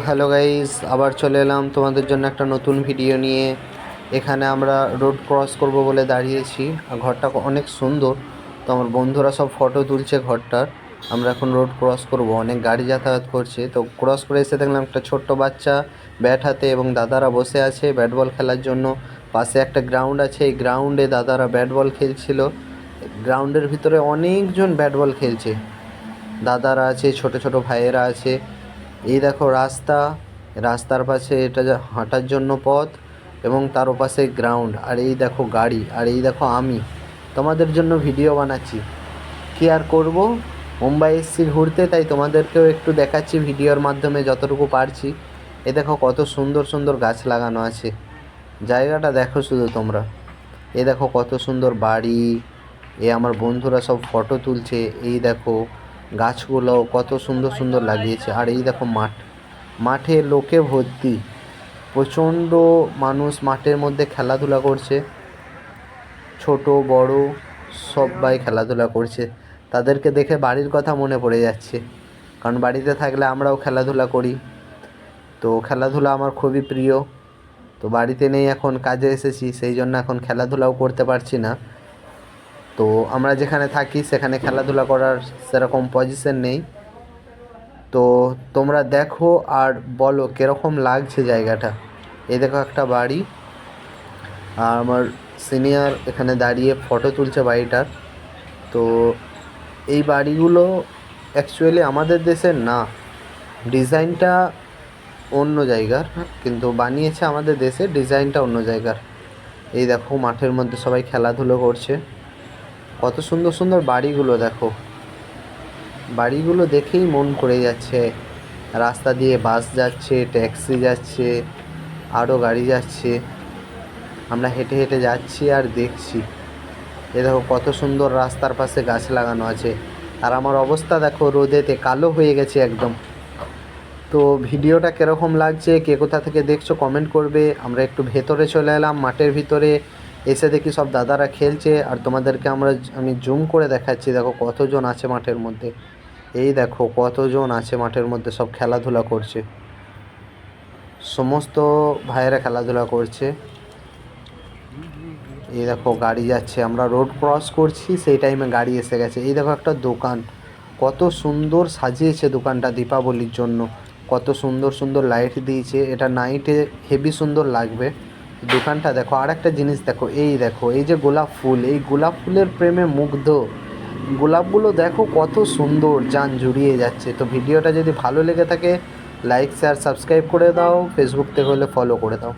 Hello guys, আবার চলে এলাম তোমাদের জন্য একটা নতুন ভিডিও নিয়ে। এখানে আমরা রোড ক্রস করব বলে দাঁড়িয়েছি। আর ঘরটা অনেক সুন্দর। তো আমার বন্ধুরা সব ফটো তুলছে ঘরটার। আমরা এখন রোড ক্রস করব, অনেক গাড়ি যাতায়াত করছে। তো ক্রস করে এসে দেখলাম একটা ছোট্ট বাচ্চা ব্যাট হাতে এবং দাদারা বসে আছে ব্যাট বল খেলার জন্য। পাশে একটা গ্রাউন্ড আছে, এই গ্রাউন্ডে দাদারা ব্যাট বল খেলছিল। গ্রাউন্ডের ভিতরে অনেকজন ব্যাট বল খেলছে, দাদারা আছে, ছোট ছোট ভাইয়েরা আছে। এই দেখো রাস্তা, রাস্তার পাশে এটা হাঁটার জন্য পথ এবং তার ওপাশে গ্রাউন্ড। আর এই দেখো গাড়ি, আর এই দেখো আমি তোমাদের জন্য ভিডিও বানাচ্ছি। কী আর করব, মুম্বাই এসছি ঘুরতে, তাই তোমাদেরকেও একটু দেখাচ্ছি ভিডিওর মাধ্যমে যতটুকু পারছি। এ দেখো কত সুন্দর সুন্দর গাছ লাগানো আছে, জায়গাটা দেখো শুধু তোমরা। এ দেখো কত সুন্দর বাড়ি, এ আমার বন্ধুরা সব ফটো তুলছে। এই দেখো গাছগুলো কত সুন্দর সুন্দর লাগিয়েছে। আর এই দেখো মাঠে লোকে ভর্তি, প্রচণ্ড মানুষ মাঠের মধ্যে খেলাধুলা করছে। ছোট বড় সবাই খেলাধুলা করছে। তাদেরকে দেখে বাড়ির কথা মনে পড়ে যাচ্ছে, কারণ বাড়িতে থাকলে আমরাও খেলাধুলা করি। তো খেলাধুলা আমার খুবই প্রিয়। তো বাড়িতে নেই, এখন কাজে এসেছি, সেই জন্য এখন খেলাধুলাও করতে পারছি না। তো আমরা যেখানে থাকি সেখানে খেলাধুলা করার সেরকম পজিশন নেই। তো তোমরা দেখো আর বলো কীরকম লাগছে জায়গাটা। এই দেখো একটা বাড়ি, আর আমার সিনিয়র এখানে দাঁড়িয়ে ফটো তুলছে বাড়িটার। তো এই বাড়িগুলো অ্যাকচুয়ালি আমাদের দেশের না, ডিজাইনটা অন্য জায়গার, কিন্তু বানিয়েছে আমাদের দেশে, ডিজাইনটা অন্য জায়গার। এই দেখো মাঠের মধ্যে সবাই খেলাধুলো করছে। কত সুন্দর সুন্দর বাড়িগুলো দেখো, বাড়িগুলো দেখেই মন করে যাচ্ছে। রাস্তা দিয়ে বাস যাচ্ছে, ট্যাক্সি যাচ্ছে, আরও গাড়ি যাচ্ছে। আমরা হেঁটে হেঁটে যাচ্ছি আর দেখছি। এ দেখো কত সুন্দর রাস্তার পাশে গাছ লাগানো আছে। আর আমার অবস্থা দেখো, রোদেতে কালো হয়ে গেছে একদম। তো ভিডিওটা কীরকম লাগছে, কে কোথা থেকে দেখছো কমেন্ট করবে। আমরা একটু ভেতরে চলে এলাম, মাঠের ভিতরে এসে দেখি সব দাদারা খেলছে। আর তোমাদেরকে আমি জুম করে দেখাচ্ছি, দেখো কতজন আছে মাঠের মধ্যে। এই দেখো কতজন আছে মাঠের মধ্যে, সব খেলাধুলা করছে, সমস্ত ভাইয়েরা খেলাধুলা করছে। এই দেখো গাড়ি যাচ্ছে, আমরা রোড ক্রস করছি সেই টাইমে গাড়ি এসে গেছে। এই দেখো একটা দোকান, কত সুন্দর সাজিয়েছে দোকানটা দীপাবলির জন্য। কত সুন্দর সুন্দর লাইট দিয়েছে, এটা নাইটে হেভি সুন্দর লাগবে দোকানটা। দেখো আর একটা জিনিস দেখো, এই দেখো এই যে গোলাপ ফুল, এই গোলাপ ফুলের প্রেমে মুগ্ধ। গোলাপগুলো দেখো কত সুন্দর, জান জুড়িয়ে যাচ্ছে। তো ভিডিওটা যদি ভালো লেগে থাকে লাইক শেয়ার সাবস্ক্রাইব করে দাও, ফেসবুক থেকে হলে ফলো করে দাও।